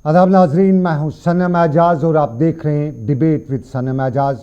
आदाब नाजरीन, मैं हूं सनम एजाज और आप देख रहे हैं डिबेट विद सनम एजाज।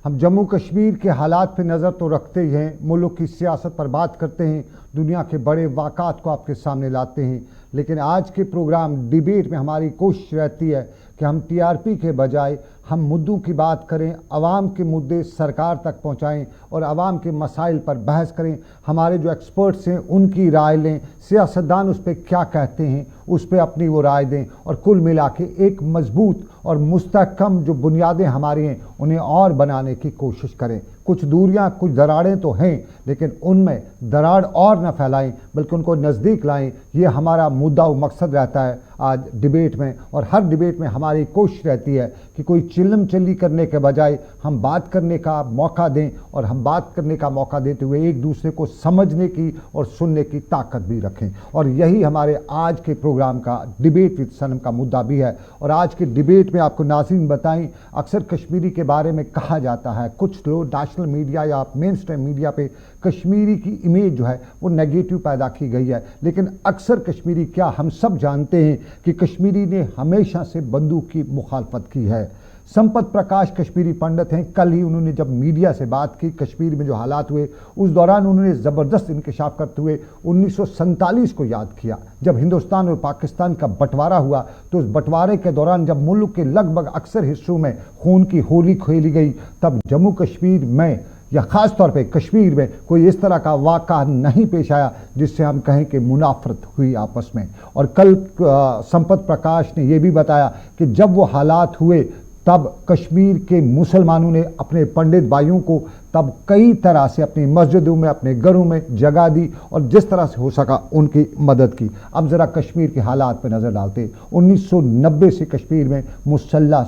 हम जम्मू कश्मीर के हालात पर नज़र तो रखते ही हैं, मुल्क की सियासत पर बात करते हैं, दुनिया के बड़े वाक़ात को आपके सामने लाते हैं, लेकिन आज के प्रोग्राम डिबेट में हमारी कोशिश रहती है कि हम टीआरपी के बजाय हम मुद्दों की बात करें, आवाम के मुद्दे सरकार तक पहुंचाएं और आवाम के मसाइल पर बहस करें। हमारे जो एक्सपर्ट्स हैं उनकी राय लें, सियासतदान उस पर क्या कहते हैं उस पर अपनी वो राय दें और कुल मिला के एक मजबूत और मुस्तहकम जो बुनियादें हमारी हैं उन्हें और बनाने की कोशिश करें। कुछ दूरियां, कुछ दरारें तो हैं, लेकिन उनमें दरार और न फैलाएं बल्कि उनको नज़दीक लाएं। ये हमारा मुद्दा व मकसद रहता है आज डिबेट में। और हर डिबेट में हमारी कोशिश रहती है कि कोई चिल्लम चिल्ली करने के बजाय हम बात करने का मौका दें और हम बात करने का मौका देते हुए एक दूसरे को समझने की और सुनने की ताकत भी रखें। और यही हमारे आज के प्रोग्राम का डिबेट विद सनम का मुद्दा भी है। और आज के डिबेट में आपको नाज़रीन बताएं, अक्सर कश्मीरी के बारे में कहा जाता है, कुछ लोग नेशनल मीडिया या मेन स्ट्रीम मीडिया पे कश्मीरी की इमेज जो है वो नेगेटिव पैदा की गई है, लेकिन अक्सर कश्मीरी क्या, हम सब जानते हैं कि कश्मीरी ने हमेशा से बंदूक की मुखालफत की है। संपत प्रकाश कश्मीरी पंडित हैं, कल ही उन्होंने जब मीडिया से बात की कश्मीर में जो हालात हुए उस दौरान उन्होंने ज़बरदस्त इंकशाफ करते हुए 1947 को याद किया, जब हिंदुस्तान और पाकिस्तान का बंटवारा हुआ। तो उस बंटवारे के दौरान जब मुल्क के लगभग अक्सर हिस्सों में खून की होली खेली गई, तब जम्मू कश्मीर में या ख़ास तौर पे कश्मीर में कोई इस तरह का वाक़ा नहीं पेश आया जिससे हम कहें कि मुनाफरत हुई आपस में। और कल संपत प्रकाश ने यह भी बताया कि जब वो हालात हुए तब कश्मीर के मुसलमानों ने अपने पंडित भाइयों को तब कई तरह से अपनी मस्जिदों में, अपने घरों में जगह दी और जिस तरह से हो सका उनकी मदद की। अब ज़रा कश्मीर के हालात पर नज़र डालते। 1990 से कश्मीर में मुसल्लह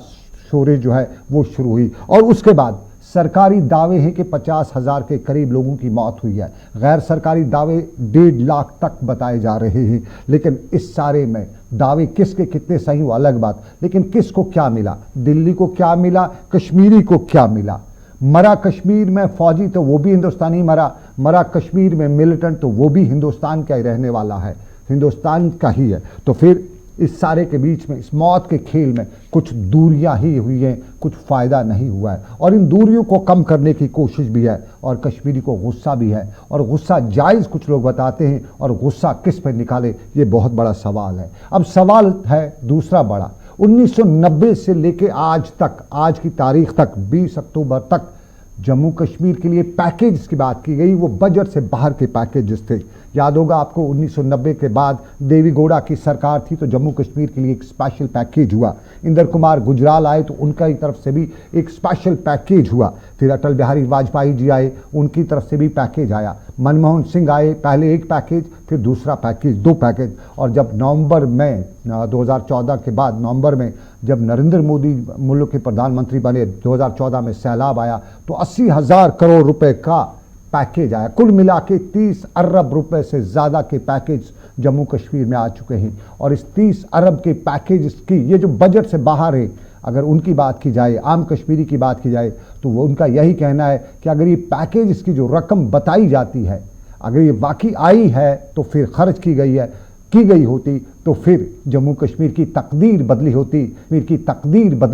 शोरे जो है वो शुरू हुई और उसके बाद सरकारी दावे हैं कि 50,000 के करीब लोगों की मौत हुई है। गैर सरकारी दावे 1.5 लाख तक बताए जा रहे हैं। लेकिन इस सारे में दावे किसके कितने सही वो अलग बात, लेकिन किसको क्या मिला, दिल्ली को क्या मिला, कश्मीरी को क्या मिला। मरा कश्मीर में फौजी तो वो भी हिंदुस्तानी मरा कश्मीर में मिलिटेंट तो वो भी हिंदुस्तान का ही रहने वाला है, हिंदुस्तान का ही है। तो फिर इस सारे के बीच में, इस मौत के खेल में कुछ दूरियां ही हुई हैं, कुछ फ़ायदा नहीं हुआ है। और इन दूरियों को कम करने की कोशिश भी है और कश्मीरी को गुस्सा भी है। और गुस्सा जायज़ कुछ लोग बताते हैं और गुस्सा किस पर निकाले ये बहुत बड़ा सवाल है। अब सवाल है दूसरा बड़ा, 1990 से लेके आज तक, आज की तारीख तक, 20 अक्टूबर तक जम्मू कश्मीर के लिए पैकेज की बात की गई, वो बजट से बाहर के पैकेजेस थे। याद होगा आपको 1990 के बाद देवी गौड़ा की सरकार थी तो जम्मू कश्मीर के लिए एक स्पेशल पैकेज हुआ। इंदर कुमार गुजराल आए तो उनका ही तरफ से भी एक स्पेशल पैकेज हुआ। फिर अटल बिहारी वाजपेयी जी आए, उनकी तरफ से भी पैकेज आया। मनमोहन सिंह आए, पहले एक पैकेज फिर दूसरा पैकेज, 2 पैकेज। और जब नवंबर में 2014 के बाद नवंबर में जब नरेंद्र मोदी मुल्क के प्रधानमंत्री बने, 2014 में सैलाब आया तो 80,000 करोड़ रुपए का पैकेज आया। कुल मिला के 30 अरब रुपए से ज़्यादा के पैकेज जम्मू कश्मीर में आ चुके हैं। और इस 30 अरब के पैकेज की, ये जो बजट से बाहर है, अगर उनकी बात की जाए, आम कश्मीरी की बात की जाए, तो वो उनका यही कहना है कि अगर ये पैकेज, इसकी जो रकम बताई जाती है, अगर ये वाकई आई है तो फिर खर्च की गई होती तो फिर जम्मू कश्मीर की तकदीर बदली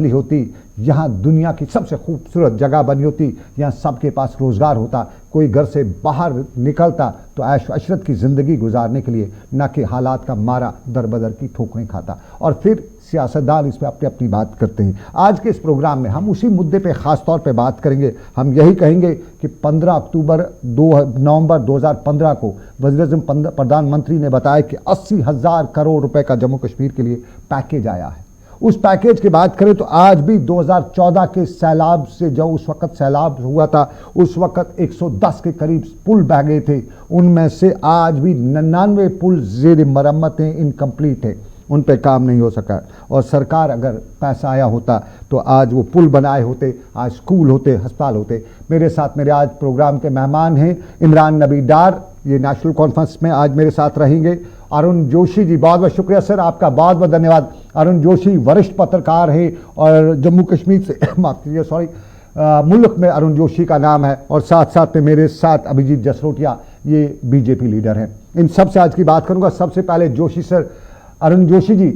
होती, यहाँ दुनिया की सबसे खूबसूरत जगह बनी होती, यहाँ सबके पास रोज़गार होता, कोई घर से बाहर निकलता तो ऐश अशरत की ज़िंदगी गुजारने के लिए, न कि हालात का मारा दर बदर की ठोकरें खाता। और फिर सियासतदान इस पर अपनी अपनी बात करते हैं। आज के इस प्रोग्राम में हम उसी मुद्दे पे ख़ास तौर पे बात करेंगे। हम यही कहेंगे कि 15 नवंबर 2015 को वज़ीर-ए-आज़म प्रधानमंत्री ने बताया कि 80,000 करोड़ रुपए का जम्मू कश्मीर के लिए पैकेज आया है। उस पैकेज की बात करें तो आज भी 2014 के सैलाब से, जो उस वक़्त सैलाब हुआ था, उस वक़्त 110 के करीब पुल बह गए थे। उनमें से आज भी 99 पुल ज़ेर मरम्मत हैं, इनकम्प्लीट है, उन पे काम नहीं हो सका। और सरकार अगर पैसा आया होता तो आज वो पुल बनाए होते, आज स्कूल होते, अस्पताल होते। मेरे साथ मेरे आज प्रोग्राम के मेहमान हैं इमरान नबी डार, ये नेशनल कॉन्फ्रेंस में आज मेरे साथ रहेंगे। अरुण जोशी जी, बहुत बहुत शुक्रिया सर, आपका बहुत बहुत धन्यवाद। अरुण जोशी वरिष्ठ पत्रकार है और जम्मू कश्मीर से माफ कीजिए, सॉरी, मुल्क में अरुण जोशी का नाम है। और साथ साथ में मेरे साथ अभिजीत जसरोटिया, ये बीजेपी लीडर हैं। इन सब से आज की बात करूंगा। सबसे पहले जोशी सर, अरुण जोशी जी,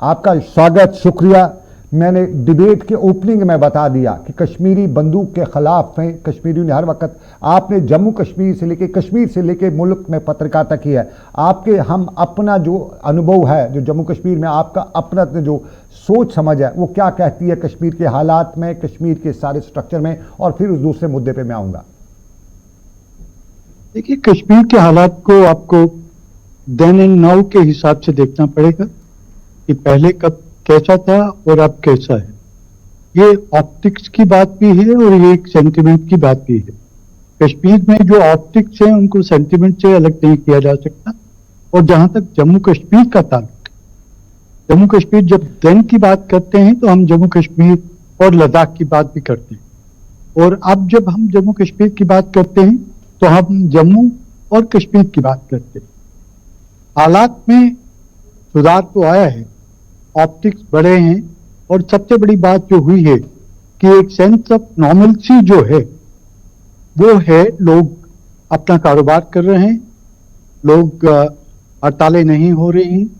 आपका स्वागत, शुक्रिया। मैंने डिबेट के ओपनिंग में बता दिया कि कश्मीरी बंदूक के खिलाफ हैं, कश्मीरियों ने हर वक्त, आपने जम्मू कश्मीर से लेके, कश्मीर से लेके मुल्क में पत्रकारिता की है। आपके हम अपना जो अनुभव है, जो जम्मू कश्मीर में आपका अपना जो सोच समझ है, वो क्या कहती है कश्मीर के हालात में, कश्मीर के सारे स्ट्रक्चर में, और फिर उस दूसरे मुद्दे पे मैं आऊँगा। देखिए, कश्मीर के हालात को आपको देन एंड नाउ के हिसाब से देखना पड़ेगा कि पहले कब कैसा था और अब कैसा है। ये ऑप्टिक्स की बात भी है और ये एक सेंटिमेंट की बात भी है। कश्मीर में जो ऑप्टिक्स है उनको सेंटिमेंट से अलग नहीं किया जा सकता। और जहां तक जम्मू कश्मीर का ताल्लुक, जम्मू कश्मीर जब देन की बात करते हैं तो हम जम्मू कश्मीर और लद्दाख की बात भी करते हैं, और अब जब हम जम्मू कश्मीर की बात करते हैं तो हम जम्मू और कश्मीर की बात करते हैं। हालात में सुधार तो आया है, ऑप्टिक्स बढ़े हैं, और सबसे बड़ी बात जो हुई है कि एक सेंस ऑफ नॉर्मलसी जो है वो है। लोग अपना कारोबार कर रहे हैं, लोग हड़तालें नहीं हो रही हैं,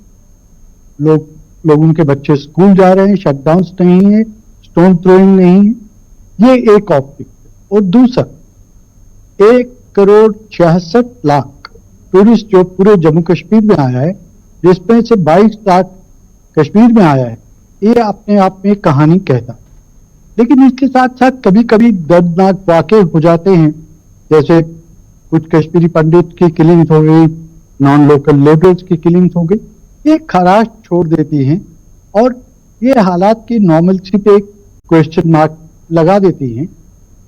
लोगों के बच्चे स्कूल जा रहे हैं, शटडाउन्स नहीं है, स्टोन थ्रोइंग नहीं है। ये एक ऑप्टिक्स है। और दूसरा, 1,66,00,000 टूरिस्ट जो पूरे जम्मू कश्मीर में आया है, जिसमें से 22 लाख कश्मीर में आया है, ये अपने आप में कहानी कहता है। लेकिन इसके साथ साथ कभी कभी दर्दनाक वाक़े हो जाते हैं, जैसे कुछ कश्मीरी पंडित की किलिंग हो गई, नॉन लोकल लेबरर्स की किलिंग हो गई, ये खराश छोड़ देती हैं और ये हालात की नॉर्मलसी पे क्वेश्चन मार्क लगा देती हैं।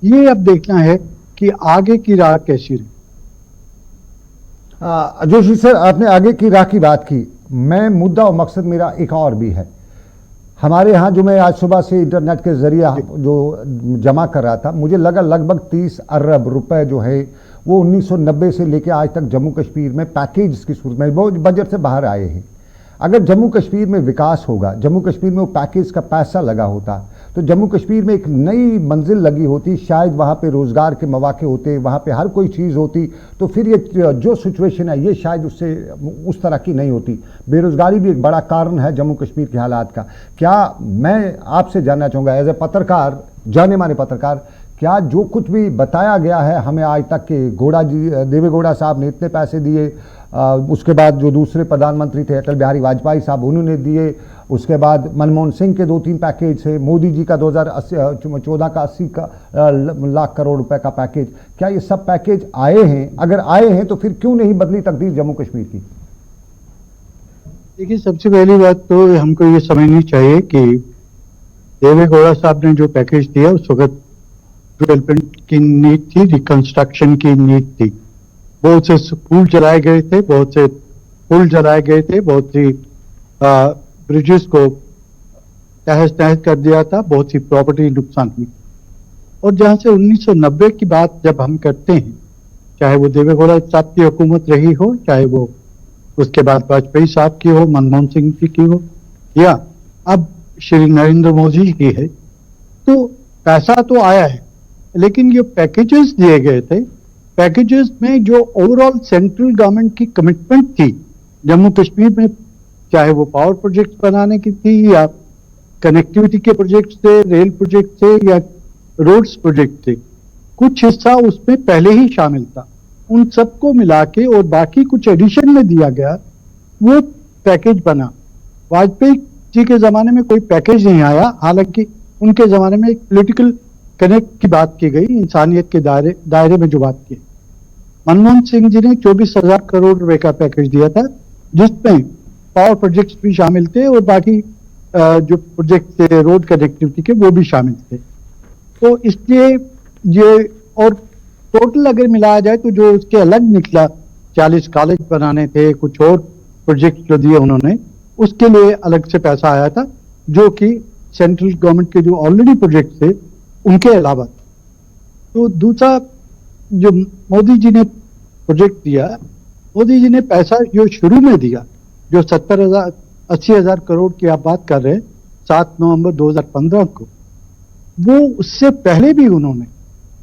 ये अब देखना है कि आगे की राह कैसी रही। जोशी सर, आपने आगे की राह की बात की, मैं मुद्दा और मकसद मेरा एक और भी है। हमारे यहाँ जो मैं आज सुबह से इंटरनेट के जरिए जो जमा कर रहा था, मुझे लगा लगभग 30 अरब रुपए जो है वो 1990 से लेकर आज तक जम्मू कश्मीर में पैकेज की सूरत में वो बजट से बाहर आए हैं। अगर जम्मू कश्मीर में विकास होगा, जम्मू कश्मीर में वो पैकेज का पैसा लगा होता, तो जम्मू कश्मीर में एक नई मंजिल लगी होती, शायद वहाँ पे रोज़गार के मौके होते, वहाँ पे हर कोई चीज़ होती, तो फिर ये जो सिचुएशन है ये शायद उससे उस तरह की नहीं होती। बेरोज़गारी भी एक बड़ा कारण है जम्मू कश्मीर के हालात का। क्या मैं आपसे जानना चाहूँगा एज ए पत्रकार, जाने माने पत्रकार, क्या जो कुछ भी बताया गया है हमें आज तक के गौड़ा जी, देवेगौड़ा साहब ने इतने पैसे दिए, उसके बाद जो दूसरे प्रधानमंत्री थे अटल बिहारी वाजपेयी साहब उन्होंने दिए, उसके बाद मनमोहन सिंह के 2-3 पैकेज थे, मोदी जी का 2014 का 80 लाख करोड़ रुपए का पैकेज, क्या ये सब पैकेज आए हैं? अगर आए हैं तो फिर क्यों नहीं बदली तकदीर जम्मू कश्मीर की? देखिए, सबसे पहली बात तो हमको ये समझनी चाहिए कि देवेगौड़ा साहब ने जो पैकेज दिया उस वक्त डेवलपमेंट की नीड थी, रिकंस्ट्रक्शन की नीड थी। बहुत से स्कूल चलाए गए थे, बहुत से पुल चलाए गए थे, बहुत सी ब्रिजेस को तहस नहस कर दिया था, बहुत सी प्रॉपर्टी नुकसान हुई। और जहां से 1990 की बात जब हम करते हैं, चाहे वो देवेगौड़ा साहब की हुकूमत रही हो, चाहे वो उसके बाद वाजपेयी साहब की हो, मनमोहन सिंह जी की हो, या अब श्री नरेंद्र मोदी की है, तो पैसा तो आया है। लेकिन ये पैकेजेस दिए गए थे, पैकेजेस में जो ओवरऑल सेंट्रल गवर्नमेंट की कमिटमेंट थी जम्मू कश्मीर में, चाहे वो पावर प्रोजेक्ट बनाने की थी या कनेक्टिविटी के प्रोजेक्ट थे, रेल प्रोजेक्ट थे या रोड्स प्रोजेक्ट थे, कुछ हिस्सा उसमें पहले ही शामिल था। उन सबको मिला के और बाकी कुछ एडिशन में दिया गया, वो पैकेज बना। वाजपेयी जी के जमाने में कोई पैकेज नहीं आया, हालांकि उनके जमाने में एक पॉलिटिकल कनेक्ट की बात की गई, इंसानियत के दायरे में जो बात की। मनमोहन सिंह जी ने 24,000 करोड़ रुपए का पैकेज दिया था, जिसमें पावर प्रोजेक्ट्स भी शामिल थे और बाकी जो प्रोजेक्ट थे रोड कनेक्टिविटी के वो भी शामिल थे। तो इसलिए ये, और टोटल अगर मिलाया जाए तो जो उसके अलग निकला, 40 कॉलेज बनाने थे, कुछ और प्रोजेक्ट जो दिए उन्होंने, उसके लिए अलग से पैसा आया था, जो कि सेंट्रल गवर्नमेंट के जो ऑलरेडी प्रोजेक्ट थे उनके अलावा। तो दूसरा जो मोदी जी ने प्रोजेक्ट दिया, मोदी जी ने पैसा जो शुरू में दिया, जो 80,000 करोड़ की आप बात कर रहे हैं, 7 नवंबर 2015 को, वो उससे पहले भी उन्होंने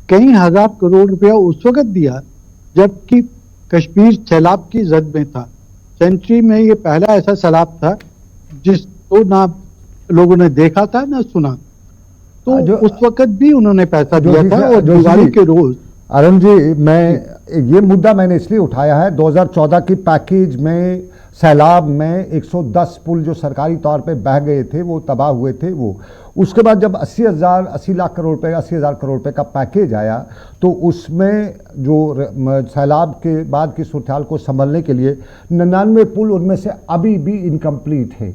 कई हजार करोड़ रुपया उस वक्त दिया जबकि कश्मीर सैलाब की जद में था। सेंचुरी में ये पहला ऐसा सैलाब था जिस तो ना लोगों ने देखा था ना सुना। तो उस वक्त भी उन्होंने पैसा दिया था और दिवाली के रोज। अरुण जी, ये मुद्दा मैंने इसलिए उठाया है, 2014 की पैकेज में सैलाब में 110 पुल जो सरकारी तौर पे बह गए थे, वो तबाह हुए थे, वो उसके बाद जब 80 लाख करोड़ रुपए, 80,000 करोड़ रुपए का पैकेज आया, तो उसमें जो सैलाब के बाद की सूरत को संभलने के लिए 99 पुल उनमें से अभी भी इनकम्प्लीट है।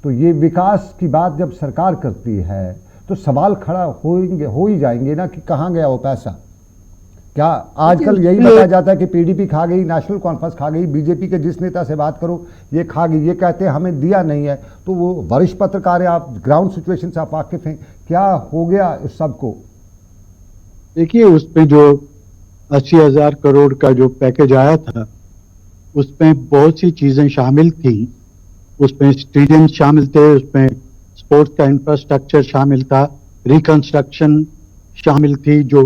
तो ये विकास की बात जब सरकार करती है तो सवाल खड़ा हो ही जाएंगे ना कि कहाँ गया वो पैसा। क्या आजकल यही बताया जाता है कि पीडीपी खा गई, नेशनल कॉन्फ्रेंस खा गई, बीजेपी के जिस नेता से बात करो ये खा गई, ये कहते हैं हमें दिया नहीं है। तो वो वरिष्ठ पत्रकार है, आप ग्राउंड सिचुएशन से आप वाकिफ हैं, क्या हो गया उस सबको? देखिए, उसमें जो 80,000 करोड़ का जो पैकेज आया था उसमें बहुत सी चीजें शामिल थी। उसमें स्टेडियम शामिल थे, उसमें स्पोर्ट्स का इंफ्रास्ट्रक्चर शामिल था, रिकंस्ट्रक्शन शामिल थी जो।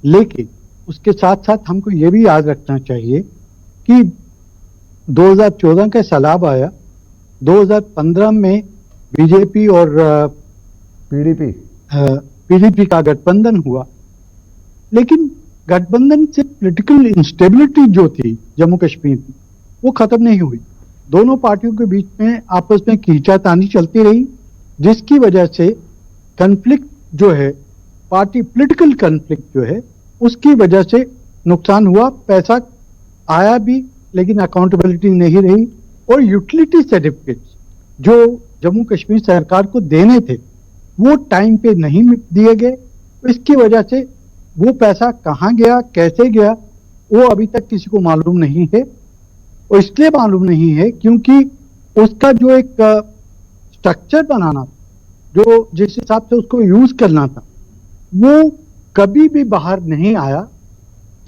लेकिन उसके साथ साथ हमको ये भी याद रखना चाहिए कि 2014 का सैलाब आया, 2015 में बीजेपी और पीडीपी का गठबंधन हुआ, लेकिन गठबंधन से पॉलिटिकल इंस्टेबिलिटी जो थी जम्मू कश्मीर में वो खत्म नहीं हुई। दोनों पार्टियों के बीच में आपस में खींचातानी चलती रही, जिसकी वजह से कन्फ्लिक्ट जो है, पार्टी पॉलिटिकल कन्फ्लिक्ट जो है, उसकी वजह से नुकसान हुआ। पैसा आया भी लेकिन अकाउंटेबिलिटी नहीं रही, और यूटिलिटी सर्टिफिकेट्स जो जम्मू कश्मीर सरकार को देने थे वो टाइम पे नहीं दिए गए। इसकी वजह से वो पैसा कहाँ गया, कैसे गया, वो अभी तक किसी को मालूम नहीं है। और इसलिए मालूम नहीं है क्योंकि उसका जो एक स्ट्रक्चर बनाना था, जो जिस हिसाब से उसको यूज करना था, वो कभी भी बाहर नहीं आया,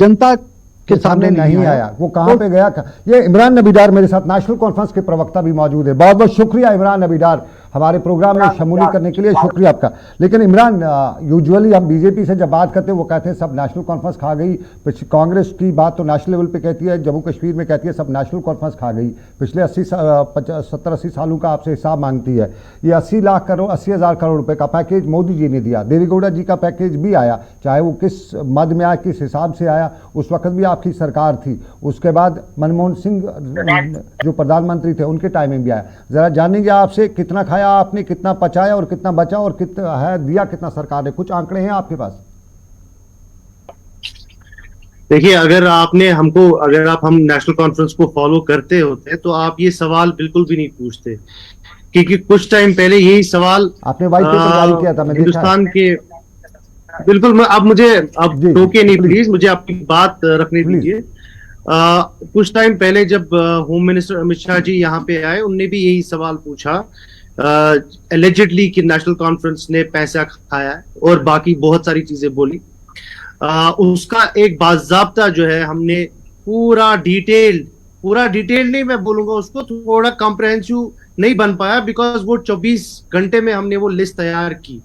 जनता के सामने नहीं आया। वो कहां पे गया? ये इमरान नबीदार मेरे साथ, नेशनल कॉन्फ्रेंस के प्रवक्ता भी मौजूद है। बहुत बहुत शुक्रिया इमरान नबीदार, हमारे प्रोग्राम में शमूलियत करने के लिए शुक्रिया आपका। लेकिन इमरान, यूजुअली हम बीजेपी से जब बात करते हैं वो कहते हैं सब नेशनल कॉन्फ्रेंस खा गई। कांग्रेस की बात तो नेशनल लेवल पे कहती है, जम्मू कश्मीर में कहती है सब नेशनल कॉन्फ्रेंस खा गई। पिछले 70-80 सालों का आपसे हिसाब मांगती है। ये 80,000 करोड़ रुपए का पैकेज मोदी जी ने दिया, देवेगौड़ा जी का पैकेज भी आया, चाहे वो किस मद में आया, किस हिसाब से आया, उस वक्त भी आपकी सरकार थी। उसके बाद मनमोहन सिंह जो प्रधानमंत्री थे उनके टाइम में भी आया। जरा जानेंगे आपसे, कितना खाया आपने, कितना पचाया और कितना बचा, और कितना है दिया कितना सरकार ने? कुछ आंकड़े हैं आपके पास? देखिए, अगर आप हम नेशनल कॉन्फ्रेंस को फॉलो करते होते तो आप ये सवाल बिल्कुल भी नहीं पूछते, क्योंकि कुछ टाइम पहले यही सवाल आपने व्हाइट पेपर जारी किया था, मैं हिंदुस्तान के बिल्कुल। अब टोके नहीं प्लीज, मुझे आपकी बात रखने दीजिए। कुछ टाइम पहले जब होम मिनिस्टर अमित शाह जी यहाँ पे आए, उनने भी यही सवाल पूछा एलिजिडली कि नेशनल कॉन्फ्रेंस ने पैसा खाया है और बाकी बहुत सारी चीजें बोली। उसका एक बाज़ाब्ता जो है हमने पूरा डिटेल नहीं, मैं बोलूंगा उसको थोड़ा कॉम्प्रहेंसिव नहीं बन पाया, बिकॉज वो 24 घंटे में हमने वो लिस्ट तैयार की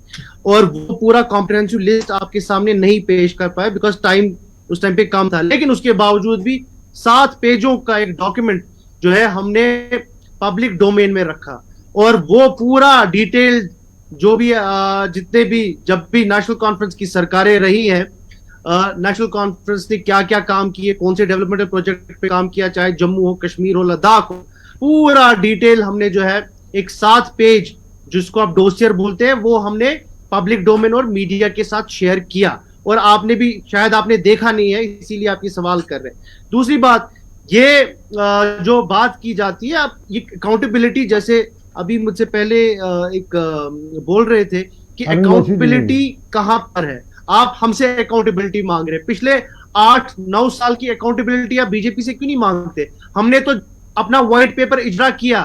और वो पूरा कॉम्प्रहेंसिव लिस्ट आपके सामने नहीं पेश कर पाया, बिकॉज टाइम उस टाइम पे कम था। लेकिन उसके बावजूद भी 7 पेजों का एक डॉक्यूमेंट जो है हमने पब्लिक डोमेन में रखा, और वो पूरा डिटेल जो भी जितने भी जब भी नेशनल कॉन्फ्रेंस की सरकारें रही हैं, नेशनल कॉन्फ्रेंस ने क्या क्या काम किए, कौन से डेवलपमेंट प्रोजेक्ट पे काम किया, चाहे जम्मू हो, कश्मीर हो, लद्दाख हो, पूरा डिटेल हमने जो है एक 7 पेज जिसको आप डोसियर बोलते हैं, वो हमने पब्लिक डोमेन और मीडिया के साथ शेयर किया। और आपने भी शायद आपने देखा नहीं है, इसीलिए आप ये सवाल कर रहे हैं। दूसरी बात, ये जो बात की जाती है, आप ये अकाउंटेबिलिटी, जैसे अभी मुझसे पहले एक बोल रहे थे कि अकाउंटेबिलिटी कहां पर है, आप हमसे अकाउंटेबिलिटी मांग रहे हैं। पिछले 8-9 साल की अकाउंटेबिलिटी आप बीजेपी से क्यों नहीं मांगते? हमने तो अपना व्हाइट पेपर इजरा किया,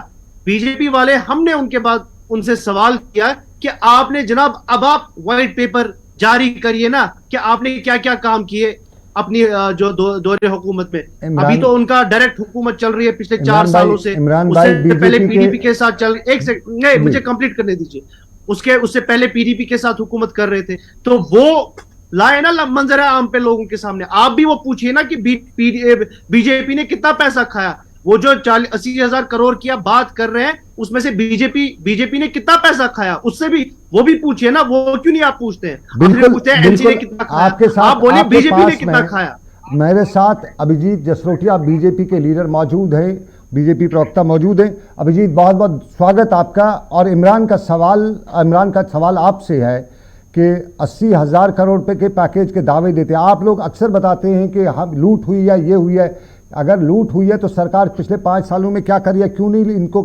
बीजेपी वाले हमने उनके बाद उनसे सवाल किया कि आपने जनाब अब आप व्हाइट पेपर जारी करिए ना, कि आपने क्या क्या काम किए अपनी जो दौरे हुकूमत में। अभी तो उनका डायरेक्ट हुकूमत चल रही है पिछले 4 सालों से, उससे पहले पीडीपी के साथ चल, एक सेकंड नहीं, मुझे कंप्लीट करने दीजिए। उससे पहले पीडीपी के साथ हुकूमत कर रहे थे, तो वो लाए ना मंजर आम पे लोगों के सामने। आप भी वो पूछिए ना कि बीजेपी ने कितना पैसा खाया, वो जो 80,000 करोड़ की आप बात कर रहे हैं, उसमें से बीजेपी ने कितना पैसा खाया, उससे भी वो भी पूछिए ना। वो क्यों नहीं आप पूछते हैं? बिल्कुल, पूछते हैं एनसी ने कितना खाया, आपके साथ, आप बोलिए आपके बीजेपी ने पास कितना में खाया। मेरे साथ अभिजीत जसरोटिया बीजेपी के लीडर मौजूद हैं, बीजेपी प्रवक्ता मौजूद हैं। अभिजीत, बहुत बहुत स्वागत आपका। और इमरान का सवाल आपसे है कि 80,000 करोड़ रुपए के पैकेज के दावे देते हैं आप लोग। अक्सर बताते हैं कि हम लूट हुई है, ये हुई है। अगर लूट हुई है तो सरकार पिछले 5 सालों में क्या करी है? क्यों नहीं इनको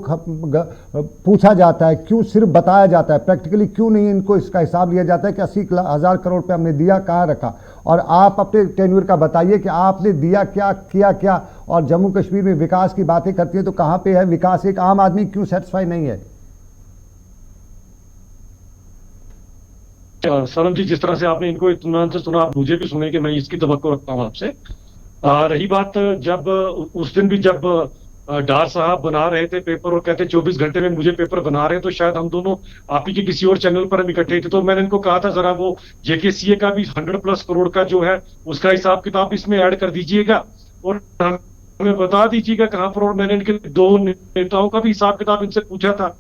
पूछा जाता है? क्यों सिर्फ बताया जाता है? प्रैक्टिकली क्यों नहीं इनको इसका हिसाब लिया जाता है कि 80,000 करोड़ रुपये हमने दिया, कहाँ रखा? और आप अपने टेन्योर का बताइए कि आपने दिया क्या, किया क्या? और जम्मू कश्मीर में विकास की बातें करती है तो कहाँ पे है विकास? एक आम आदमी क्यों सेटिस्फाई नहीं है? सरन जी, जिस तरह से आपने इनको इत्मीनान से सुना, आप मुझे भी सुने कि मैं इसकी तवक्को रखता हूँ आपसे। रही बात, जब उस दिन भी जब डार साहब बना रहे थे पेपर और कहते 24 घंटे में मुझे पेपर बना रहे हैं, तो शायद हम दोनों आप ही के किसी और चैनल पर हम इकट्ठे थे, तो मैंने इनको कहा था जरा वो जेकेसीए का भी 100+ करोड़ का जो है उसका हिसाब किताब इसमें ऐड कर दीजिएगा और हमें बता दीजिएगा कहाँ पर। और मैंने इनके 2 नेताओं का भी हिसाब किताब इनसे पूछा था,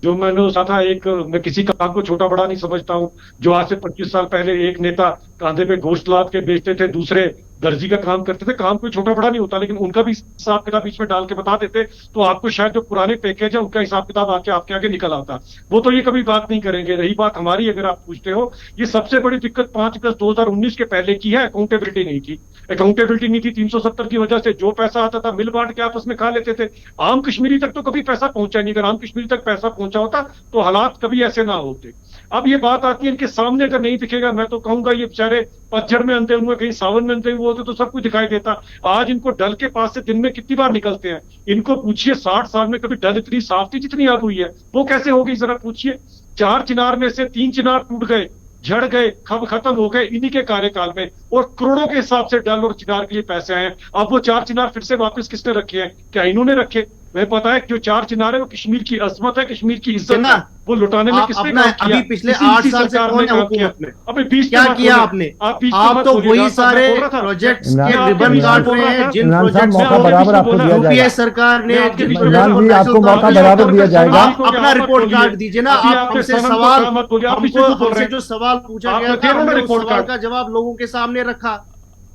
जो मैंने सोचा था। एक, मैं किसी काम को छोटा बड़ा नहीं समझता हूँ। जो आज से 25 साल पहले एक नेता कांधे पे गोश्त लाद के बेचते थे, दूसरे दर्जी का काम करते थे, काम कोई छोटा बड़ा नहीं होता, लेकिन उनका भी हिसाब किताब बीच में डाल के बता देते तो आपको शायद जो पुराने पैकेज है उनका हिसाब किताब आपके आगे निकल आता। वो तो ये कभी बात नहीं करेंगे। रही बात हमारी, अगर आप पूछते हो, ये सबसे बड़ी दिक्कत 5/10/2019 के पहले की है, अकाउंटेबिलिटी नहीं थी। अकाउंटेबिलिटी नहीं थी 370 की वजह से। जो पैसा आता था मिल बांट के आपस में खा लेते थे। आम कश्मीरी तक तो कभी पैसा पहुंचा नहीं। अगर आम कश्मीरी तक पैसा पहुंचा होता तो हालात कभी ऐसे ना होते। अब ये बात आती है इनके सामने अगर नहीं दिखेगा, मैं तो कहूंगा ये बेचारे पतझड़ में अंधे हुए, कहीं सावन में अंधे हुए होते तो सब कुछ दिखाई देता। आज इनको डल के पास से दिन में कितनी बार निकलते हैं? इनको पूछिए 60 साल में कभी डल इतनी साफ थी जितनी अब हुई है? वो कैसे हो गई जरा पूछिए। 4 चिनार में से 3 चिनार टूट गए, झड़ गए, खत्म हो गए इन्हीं के कार्यकाल में, और करोड़ों के हिसाब से डल और चिनार के लिए पैसे आए। अब वो 4 चिनार फिर से वापस किसने रखे हैं? क्या इन्होंने रखे? मैं पता है जो 4 चिनार है वो कश्मीर की अजमत है, कश्मीर की इज्जत है। वो लुटाने में किसने काम किया? अभी पिछले 8 साल से कौन है हुकूमत में? अभी 20 क्या किया आपने? आप तो वही सारे प्रोजेक्ट्स के रिबन काट रहे हैं जिन प्रोजेक्ट्स मौका बराबर आपको दिया जाएगा। यूपीए सरकार ने, इमरान जी आपको मौका बराबर दिया जाएगा। अपना रिपोर्ट कार्ड दीजिए ना। आप हमसे सवाल, हमसे जो सवाल पूछा गया था, हमने उस सवाल का जवाब लोगों के सामने रखा।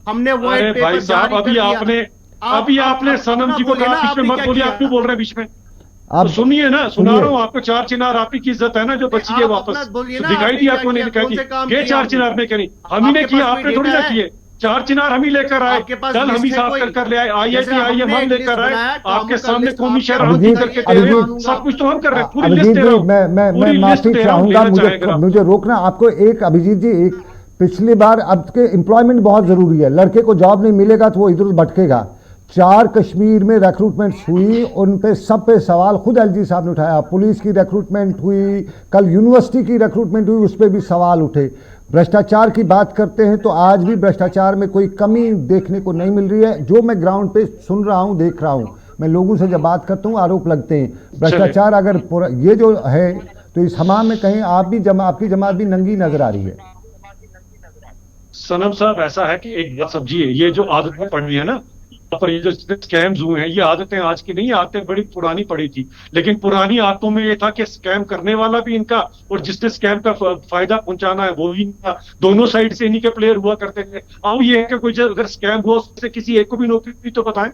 हमने वो एक पेपर जारी कर दिया। अभी आपने सनम जी को कहा बीच में मत बोलिए, आप क्यों बोल रहे हैं बीच में? आप तो सुनिए ना, सुना रहा हूँ आपको। 4 चिनार आप ही की इज्जत है ना जो बची है वापस। तो दिखाई दी आपको? नहीं दिखाई दी? ये 4 चिनार में कहीं हम ही ने किया, आपने थोड़ी ना किए। 4 चिनार हम ही लेकर आए, कल हम ही साफ कर ले आए, IIT हम लेकर आए, आपके सामने कौमी शहर हम करके दे रहे हैं, सब कुछ तो हम कर रहे हैं। पूरी लिस्ट दे रहा हूं, मैं माफी चाहूंगा, मुझे रोकना आपको। एक अभिजीत जी, एक पिछली बार, अब के एम्प्लॉयमेंट बहुत जरूरी है। लड़के को जॉब नहीं मिलेगा तो वो इधर उधर भटकेगा। 4 कश्मीर में रिक्रूटमेंट हुई, उन पे सब पे सवाल खुद LG साहब ने उठाया। पुलिस की रिक्रूटमेंट हुई, कल यूनिवर्सिटी की रिक्रूटमेंट हुई, उस पर भी सवाल उठे। भ्रष्टाचार की बात करते हैं तो आज भी भ्रष्टाचार में कोई कमी देखने को नहीं मिल रही है। जो मैं ग्राउंड पे सुन रहा हूँ, देख रहा हूँ, मैं लोगों से जब बात करता हूँ आरोप लगते हैं भ्रष्टाचार। अगर ये जो है तो इस हमाम में कहीं आपकी जमात भी नंगी नजर आ रही है। सनम साहब, ऐसा है कि एक बात समझिए, ये जो आदतें पड़ रही है ना, पर ये जो स्कैम्स हुए हैं, ये आदतें आज की नहीं, आदतें बड़ी पुरानी पड़ी थी। लेकिन पुरानी आदतों में ये था कि स्कैम करने वाला भी इनका और जिसने स्कैम का फायदा पहुंचाना है वो भी इनका। दोनों साइड से इन्हीं के प्लेयर हुआ करते थे। अब ये है कि कोई अगर स्कैम हुआ उससे किसी एक को भी नौकरी भी तो बताएं,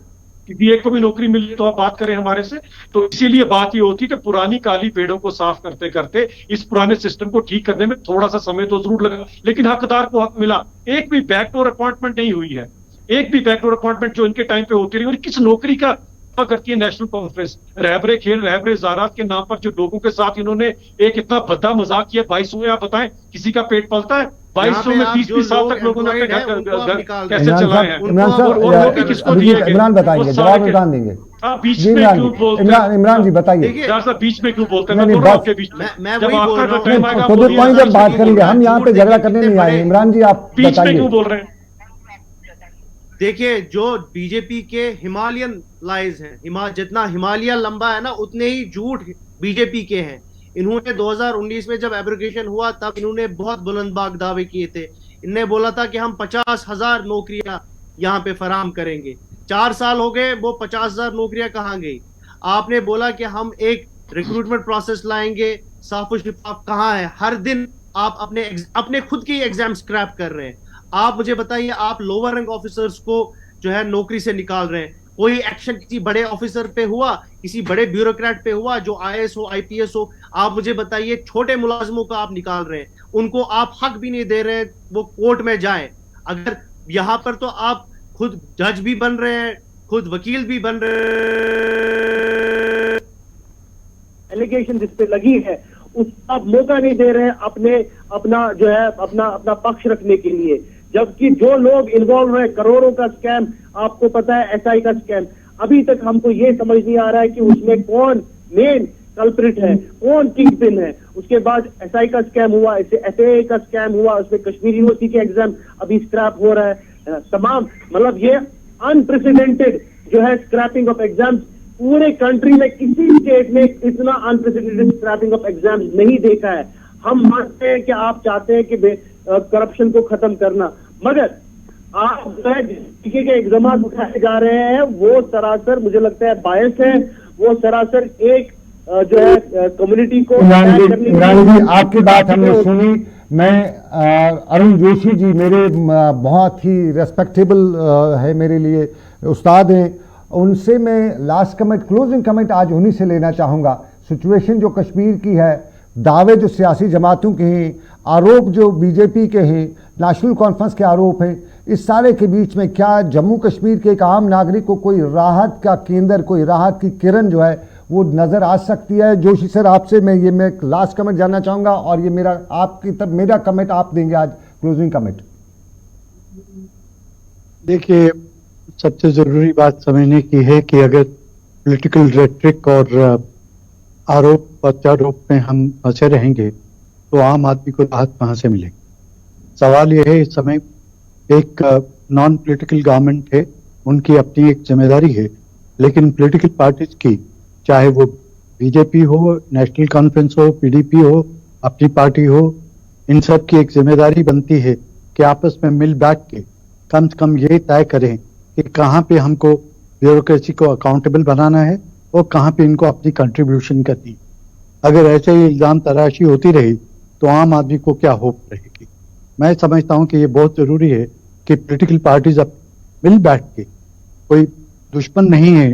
किसी एक को भी नौकरी मिली तो आप बात करें हमारे से। तो इसीलिए बात ये होती है कि पुरानी काली पेड़ों को साफ करते करते इस पुराने सिस्टम को ठीक करने में थोड़ा सा समय तो जरूर लगा, लेकिन हकदार को हक मिला। एक भी बैकडोर अपॉइंटमेंट नहीं हुई है, एक भी बैकडोर अपॉइंटमेंट जो इनके टाइम पे होती रही। और किस नौकरी का करती है नेशनल कॉन्फ्रेंस? रहबरे खेल, रहबरे ज़ारात के नाम पर जो लोगों के साथ इन्होंने एक इतना भद्दा मजाक किया। 2200 आप बताएं, किसी का पेट पलता है? 2200 में 20 साल तक लोगों ने कैसे चलाए हैं? इमरान बताएंगे, जवाब इमरान देंगे। बीच में क्यों बोलते हैं? इमरान जी बताइए। यार साहब बीच में क्यों बोलते हैं? आपके बीच में जब आपका टाइम आएगा जब बात करेंगे, हम यहाँ पे झगड़ा करने नहीं आए। इमरान जी आप बीच में क्यों बोल रहे हैं? देखिए, जो बीजेपी के हिमालयन लाइज हैं, जितना हिमालय लंबा है ना, उतने ही झूठ बीजेपी के हैं। इन्होंने 2019 में जब एब्रोगेशन हुआ तब इन्होंने बहुत बुलंदबाग दावे किए थे। इन्होंने बोला था कि हम 50,000 नौकरियां यहाँ पे फराम करेंगे। 4 साल हो गए, वो 50,000 नौकरियां कहाँ गई? आपने बोला कि हम एक रिक्रूटमेंट प्रोसेस लाएंगे, साफ और शिफाफ, कहाँ है? हर दिन आप अपने खुद की एग्जाम स्क्रैप कर रहे हैं। आप मुझे बताइए, आप लोअर रैंक ऑफिसर्स को जो है नौकरी से निकाल रहे हैं। कोई एक्शन किसी बड़े ऑफिसर पे हुआ, किसी बड़े ब्यूरोक्रेट पे हुआ जो आईएएस हो, आईपीएस हो? आप मुझे बताइए, छोटे मुलाजिमों को आप निकाल रहे हैं, उनको आप हक भी नहीं दे रहे हैं वो कोर्ट में जाएं। अगर यहां पर तो आप खुद जज भी बन रहे हैं, खुद वकील भी बन रहे हैं, एलिगेशन जिस पे लगी है उसका आप मौका नहीं दे रहे हैं अपना जो है अपना पक्ष रखने के लिए, जबकि जो लोग इन्वॉल्व हैं, करोड़ों का स्कैम, आपको पता है एसआई का स्कैम, अभी तक हमको ये समझ नहीं आ रहा है कि उसमें कौन मेन कल्प्रिट है, कौन किंग पिन है। उसके बाद एसआई का स्कैम हुआ, एफएए का स्कैम हुआ, उसमें कश्मीर यूनिवर्सिटी के एग्जाम अभी स्क्रैप हो रहा है, तमाम, मतलब ये अनप्रेसिडेंटेड जो है स्क्रैपिंग ऑफ एग्जाम्स, पूरे कंट्री में किसी स्टेट में इतना अनप्रेसिडेंटेड स्क्रैपिंग ऑफ एग्जाम्स नहीं देखा है। हम मानते हैं कि आप चाहते हैं कि करप्शन को खत्म करना, मगर आप जो है तरीके के एग्जाम उठाए जा रहे हैं वो सरासर मुझे लगता है बायस है, वो सरासर एक जो है कम्युनिटी को इमरान जी आपकी बात हमने सुनी। मैं अरुण जोशी जी मेरे बहुत ही रेस्पेक्टेबल है, मेरे लिए उस्ताद हैं, उनसे मैं लास्ट कमेंट, क्लोजिंग कमेंट आज उन्हीं से लेना चाहूँगा। सिचुएशन जो कश्मीर की है, दावे जो सियासी जमातों के हैं, आरोप जो बीजेपी के हैं, नेशनल कॉन्फ्रेंस के आरोप हैं, इस सारे के बीच में क्या जम्मू कश्मीर के एक आम नागरिक को कोई राहत का केंद्र, कोई राहत की किरण जो है वो नज़र आ सकती है? जोशी सर आपसे मैं लास्ट कमेंट जानना चाहूँगा और ये मेरा आपकी तरफ मेरा कमेंट आप देंगे आज, क्लोजिंग कमेंट। देखिए, सबसे ज़रूरी बात समझने की है कि अगर पॉलिटिकल रेट्रिक और आरोप प्रत्यारोप में हम फंसे रहेंगे तो आम आदमी को राहत कहाँ से मिलेगी? सवाल यह है, इस समय एक नॉन पॉलिटिकल गवर्नमेंट है, उनकी अपनी एक जिम्मेदारी है, लेकिन पॉलिटिकल पार्टीज की, चाहे वो बीजेपी हो, नेशनल कॉन्फ्रेंस हो, पीडीपी हो, अपनी पार्टी हो, इन सब की एक जिम्मेदारी बनती है कि आपस में मिल बैठ के कम से कम ये तय करें कि कहाँ पे हमको ब्यूरोक्रेसी को अकाउंटेबल बनाना है और कहाँ पे इनको अपनी कंट्रीब्यूशन करनी। अगर ऐसे ही इल्जाम तराशी होती रही तो आम आदमी को क्या होप रहेगी? मैं समझता हूँ कि ये बहुत जरूरी है कि पॉलिटिकल पार्टीज अब मिल बैठ के, कोई दुश्मन नहीं है,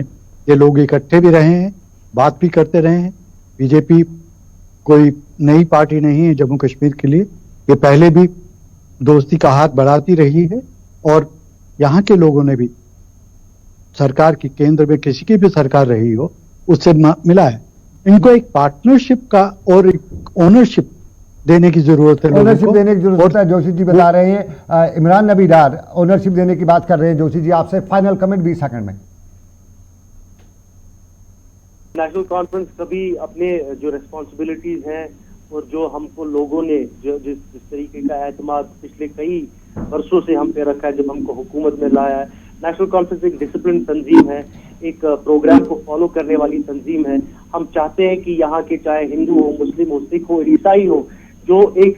ये लोग इकट्ठे भी रहे हैं, बात भी करते रहे हैं। बीजेपी कोई नई पार्टी नहीं है जम्मू कश्मीर के लिए, ये पहले भी दोस्ती का हाथ बढ़ाती रही है और यहाँ के लोगों ने भी सरकार की, केंद्र में किसी की भी सरकार रही हो, उससे मिला है। इनको एक पार्टनरशिप का और एक ओनरशिप देने की जरूरत है, ओनरशिप देने की जरूरत है। जोशी जी बता रहे हैं, इमरान नबी डार ओनरशिप देने की बात कर रहे हैं। जोशी जी आपसे फाइनल कमेंट 20 सेकंड में। नेशनल कॉन्फ्रेंस कभी अपने जो रिस्पॉन्सिबिलिटीज हैं और जो हमको लोगों ने जिस तरीके का एतमाद पिछले कई वर्षों से हम पे रखा है, जब हमको हुकूमत में लाया है, नेशनल कॉन्फ्रेंस एक डिसिप्लिन तंजीम है, एक प्रोग्राम को फॉलो करने वाली तंजीम है। हम चाहते हैं कि यहाँ के चाहे हिंदू हो, मुस्लिम हो, सिख हो, ईसाई हो, जो एक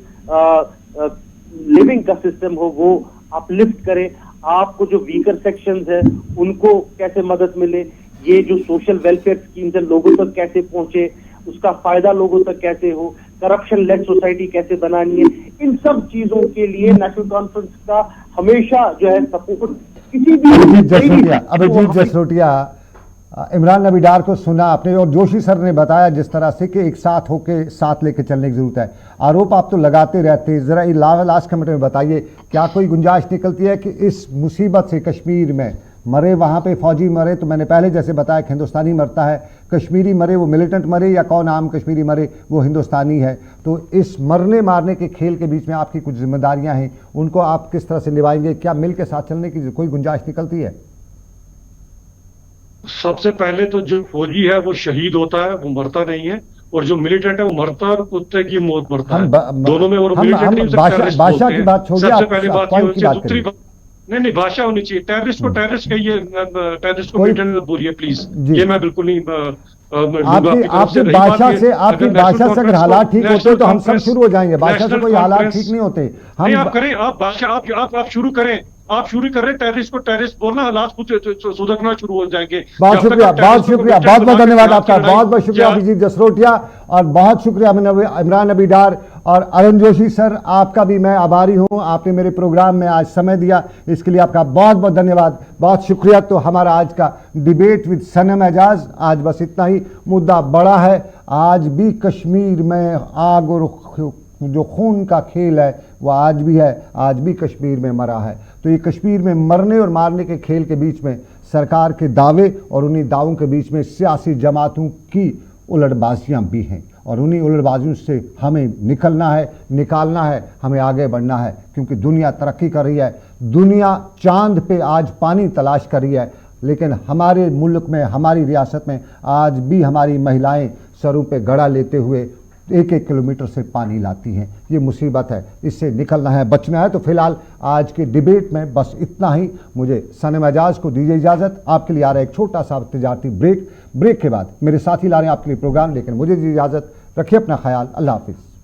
लिविंग का सिस्टम हो वो अपलिफ्ट करे। आपको जो वीकर सेक्शंस है उनको कैसे मदद मिले, ये जो सोशल वेलफेयर स्कीम्स है लोगों तक कैसे पहुंचे, उसका फायदा लोगों तक कैसे हो, करप्शन लेस सोसाइटी कैसे बनानी है, इन सब चीजों के लिए नेशनल कॉन्फ्रेंस का हमेशा जो है सपोर्ट किसी भी अभिजीत जसरोटिया इमरान नबी डार को सुना आपने और जोशी सर ने बताया जिस तरह से कि एक साथ होके साथ लेके चलने की जरूरत है। आरोप आप तो लगाते रहते हैं, जरा लास्ट कमेंट में बताइए क्या कोई गुंजाइश निकलती है कि इस मुसीबत से कश्मीर में मरे, वहाँ पे फौजी मरे तो मैंने पहले जैसे बताया कि हिंदुस्तानी मरता है, कश्मीरी मरे वो मिलिटेंट मरे या कौन आम कश्मीरी मरे वो हिंदुस्तानी है, तो इस मरने मारने के खेल के बीच में आपकी कुछ जिम्मेदारियां हैं, उनको आप किस तरह से निभाएंगे? क्या मिल के साथ चलने की कोई गुंजाइश निकलती है? सबसे पहले तो जो फौजी है वो शहीद होता है, वो मरता नहीं है, और जो मिलिटेंट है वो मरता है और कुत्ते की मौत मरता है, दोनों में। और मिलिटेंट भाषा की बात छोड़िए, सबसे पहली बात ये होती है। दूसरी बात, नहीं भाषा होनी चाहिए। टेररिस्ट को टेररिस्ट कहिए, टेररिस्ट को मिलिटेंट बोलिए प्लीज, ये मैं बिल्कुल नहीं। आपकी भाषा से अगर हालात ठीक होते तो हम सब शुरू हो जाएंगे। भाषा से कोई हालात ठीक नहीं होते। आप करें, आप भाषा आप शुरू करें। आप शुरू कर रहे हैं टेररिस्ट को टेररिस्ट बोलना, हालात कुछ सुधरना शुरू हो जाएंगे। बहुत शुक्रिया, बहुत शुक्रिया, बहुत बहुत धन्यवाद आपका, बहुत बहुत शुक्रिया या- अभिजीत जसरोटिया, और बहुत शुक्रिया इमरान नबी डार और अरुण जोशी सर, आपका भी मैं आभारी हूं। आपने मेरे प्रोग्राम में आज समय दिया, इसके लिए आपका बहुत बहुत धन्यवाद, बहुत शुक्रिया। तो हमारा आज का डिबेट विद सनम एजाज आज बस इतना ही। मुद्दा बड़ा है, आज भी कश्मीर में आग और जो खून का खेल है वो आज भी है, आज भी कश्मीर में मरा है। तो ये कश्मीर में मरने और मारने के खेल के बीच में सरकार के दावे और उन्हीं दावों के बीच में सियासी जमातों की उलटबाजियां भी हैं, और उन्हीं उलटबाजियों से हमें निकलना है, निकालना है, हमें आगे बढ़ना है, क्योंकि दुनिया तरक्की कर रही है, दुनिया चांद पे आज पानी तलाश कर रही है, लेकिन हमारे मुल्क में, हमारी रियासत में आज भी हमारी महिलाएं सरों पे घड़ा लेते हुए 1-1 किलोमीटर से पानी लाती हैं। ये मुसीबत है, इससे निकलना है, बचना है। तो फिलहाल आज के डिबेट में बस इतना ही। मुझे सनम एजाज को दीजिए इजाज़त। आपके लिए आ रहा है एक छोटा सा तिजारती ब्रेक के बाद मेरे साथी ला रहे हैं आपके लिए प्रोग्राम, लेकिन मुझे दीजिए इजाज़त। रखिए अपना ख्याल, अल्लाह हाफिज़।